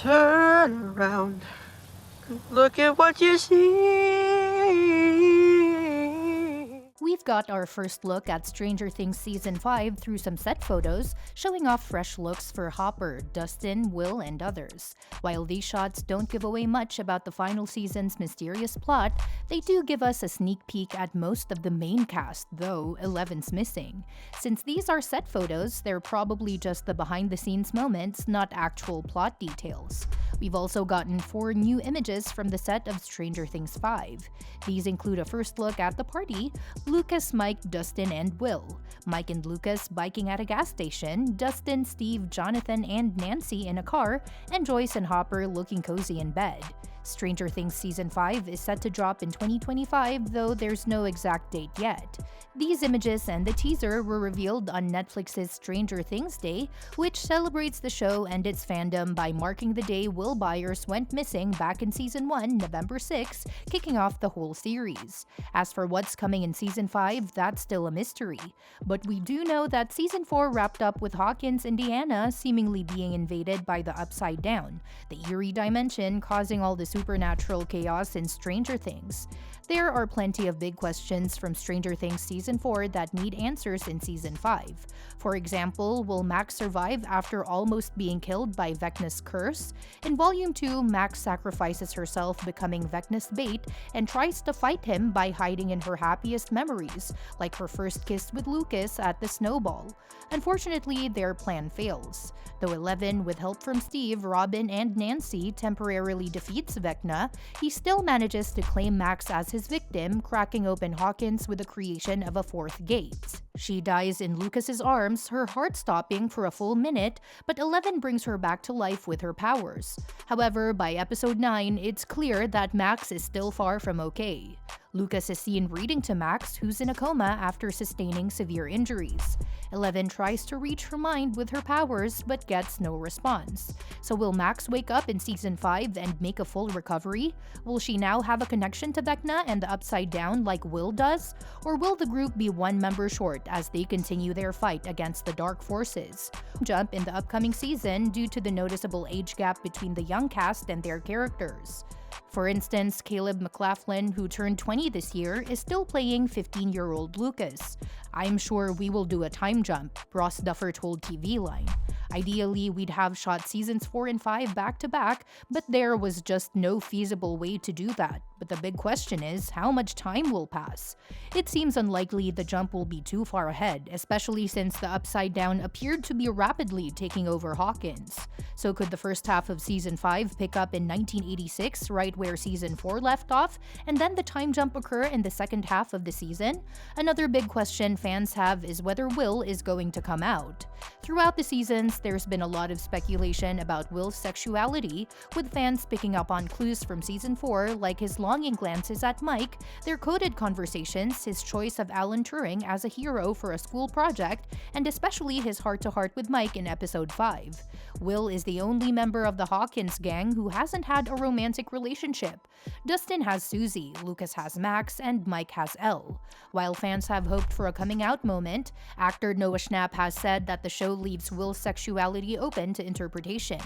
Turn around. Look at what you see. We've got our first look at Stranger Things Season 5 through some set photos, showing off fresh looks for Hopper, Dustin, Will, and others. While these shots don't give away much about the final season's mysterious plot, they do give us a sneak peek at most of the main cast, though Eleven's missing. Since these are set photos, they're probably just the behind-the-scenes moments, not actual plot details. We've also gotten 4 new images from the set of Stranger Things 5. These include a first look at the party, Lucas, Mike, Dustin, and Will. Mike and Lucas biking at a gas station, Dustin, Steve, Jonathan, and Nancy in a car, and Joyce and Hopper looking cozy in bed. Stranger Things Season 5 is set to drop in 2025, though there's no exact date yet. These images and the teaser were revealed on Netflix's Stranger Things Day, which celebrates the show and its fandom by marking the day Will Byers went missing back in Season 1, November 6, kicking off the whole series. As for what's coming in Season 5, that's still a mystery. But we do know that Season 4 wrapped up with Hawkins, Indiana, seemingly being invaded by the Upside Down, the eerie dimension causing all the supernatural chaos in Stranger Things. There are plenty of big questions from Stranger Things Season 4 that need answers in Season 5. For example, will Max survive after almost being killed by Vecna's curse? In Volume 2, Max sacrifices herself, becoming Vecna's bait, and tries to fight him by hiding in her happiest memories, like her first kiss with Lucas at the snowball. Unfortunately, their plan fails. Though Eleven, with help from Steve, Robin, and Nancy, temporarily defeats Vecna, he still manages to claim Max as his victim, cracking open Hawkins with the creation of a 4th gate. She dies in Lucas's arms, her heart stopping for a full minute, but Eleven brings her back to life with her powers. However, by episode 9, it's clear that Max is still far from okay. Lucas is seen reading to Max, who's in a coma after sustaining severe injuries. Eleven tries to reach her mind with her powers, but gets no response. So will Max wake up in Season 5 and make a full recovery? Will she now have a connection to Vecna and the Upside Down like Will does? Or will the group be one member short as they continue their fight against the dark forces? Jump in the upcoming season due to the noticeable age gap between the young cast and their characters. For instance, Caleb McLaughlin, who turned 20 this year, is still playing 15-year-old Lucas. I'm sure we will do a time jump, Ross Duffer told TV Line. Ideally, we'd have shot Seasons 4 and 5 back-to-back, but there was just no feasible way to do that. But the big question is, how much time will pass? It seems unlikely the jump will be too far ahead, especially since the Upside Down appeared to be rapidly taking over Hawkins. So could the first half of Season 5 pick up in 1986, right where Season 4 left off, and then the time jump occur in the second half of the season? Another big question fans have is whether Will is going to come out. Throughout the seasons, there's been a lot of speculation about Will's sexuality, with fans picking up on clues from Season 4 like his longing glances at Mike, their coded conversations, his choice of Alan Turing as a hero for a school project, and especially his heart-to-heart with Mike in Episode 5. Will is the only member of the Hawkins gang who hasn't had a romantic relationship. Dustin has Susie, Lucas has Max, and Mike has Elle. While fans have hoped for a coming-out moment, actor Noah Schnapp has said that the show leaves Will's sexuality open to interpretation.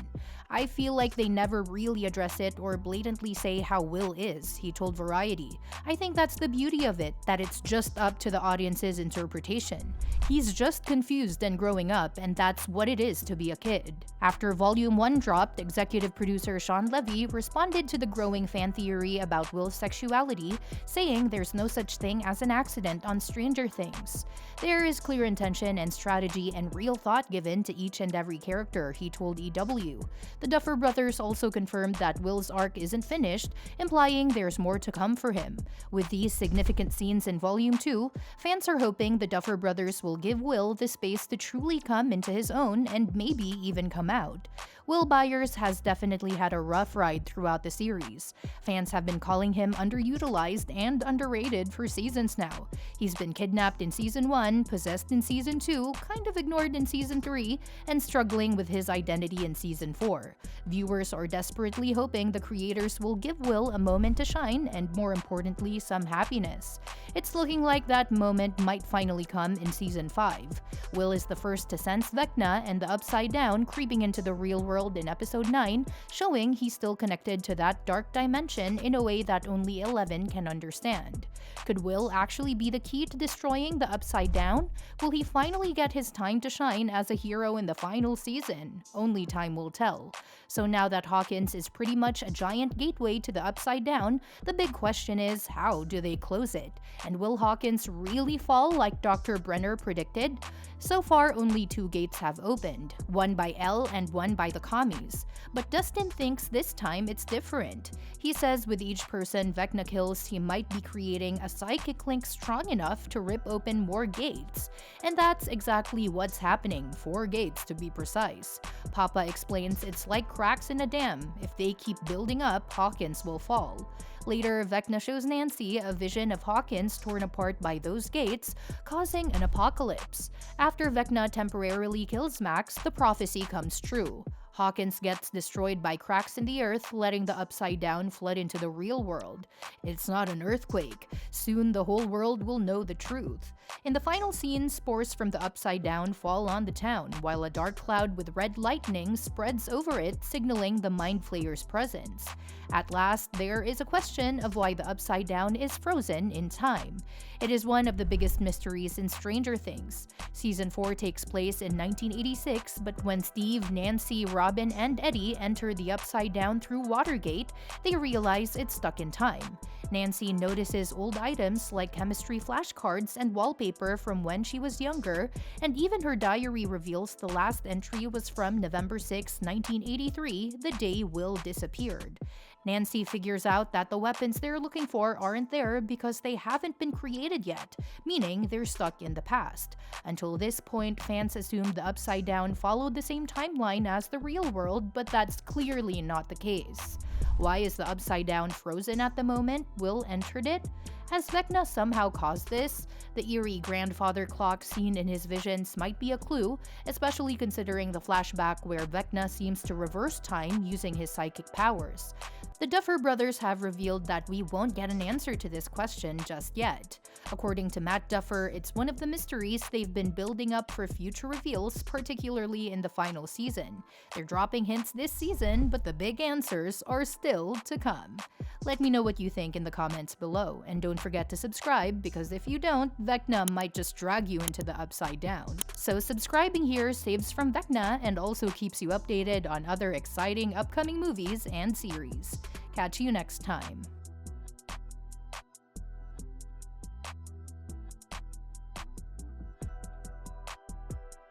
I feel like they never really address it or blatantly say how Will is, he told Variety. I think that's the beauty of it, that it's just up to the audience's interpretation. He's just confused and growing up, and that's what it is to be a kid. After Volume 1 dropped, executive producer Sean Levy responded to the growing fan theory about Will's sexuality, saying there's no such thing as an accident on Stranger Things. There is clear intention and strategy and real thought given to each and every character, he told EW. The Duffer Brothers also confirmed that Will's arc isn't finished, implying there's more to come for him. With these significant scenes in Volume 2, fans are hoping the Duffer Brothers will give Will the space to truly come into his own and maybe even come out. Will Byers has definitely had a rough ride throughout the series. Fans have been calling him underutilized and underrated for seasons now. He's been kidnapped in Season 1, possessed in Season 2, kind of ignored in Season 3, and struggling with his identity in Season 4. Viewers are desperately hoping the creators will give Will a moment to shine and, more importantly, some happiness. It's looking like that moment might finally come in Season 5. Will is the first to sense Vecna and the Upside Down creeping into the real world world in episode 9, showing he's still connected to that dark dimension in a way that only 11 can understand. Could Will actually be the key to destroying the Upside Down? Will he finally get his time to shine as a hero in the final season? Only time will tell. So now that Hawkins is pretty much a giant gateway to the Upside Down, the big question is, how do they close it? And will Hawkins really fall like Dr. Brenner predicted? So far, only 2 gates have opened, one by Elle and one by the commies. But Dustin thinks this time it's different. He says with each person Vecna kills, he might be creating a psychic link strong enough to rip open more gates. And that's exactly what's happening, 4 gates to be precise. Papa explains it's like cracks in a dam. If they keep building up, Hawkins will fall. Later, Vecna shows Nancy a vision of Hawkins torn apart by those gates, causing an apocalypse. After Vecna temporarily kills Max, the prophecy comes true. Hawkins gets destroyed by cracks in the earth, letting the Upside Down flood into the real world. It's not an earthquake. Soon the whole world will know the truth. In the final scene, spores from the Upside Down fall on the town, while a dark cloud with red lightning spreads over it, signaling the Mind Flayer's presence. At last, there is a question of why the Upside Down is frozen in time. It is one of the biggest mysteries in Stranger Things. Season 4 takes place in 1986, but when Steve, Nancy, Robin, and Eddie enter the Upside Down through Watergate, they realize it's stuck in time. Nancy notices old items like chemistry flashcards and wallpaper from when she was younger, and even her diary reveals the last entry was from November 6, 1983, the day Will disappeared. Nancy figures out that the weapons they're looking for aren't there because they haven't been created yet, meaning they're stuck in the past. Until this point, fans assumed the Upside Down followed the same timeline as the real world, but that's clearly not the case. Why is the Upside Down frozen at the moment Will entered it? Has Vecna somehow caused this? The eerie grandfather clock seen in his visions might be a clue, especially considering the flashback where Vecna seems to reverse time using his psychic powers. The Duffer Brothers have revealed that we won't get an answer to this question just yet. According to Matt Duffer, it's one of the mysteries they've been building up for future reveals, particularly in the final season. They're dropping hints this season, but the big answers are still to come. Let me know what you think in the comments below, and don't forget to subscribe, because if you don't, Vecna might just drag you into the Upside Down. So subscribing here saves from Vecna and also keeps you updated on other exciting upcoming movies and series. Catch you next time.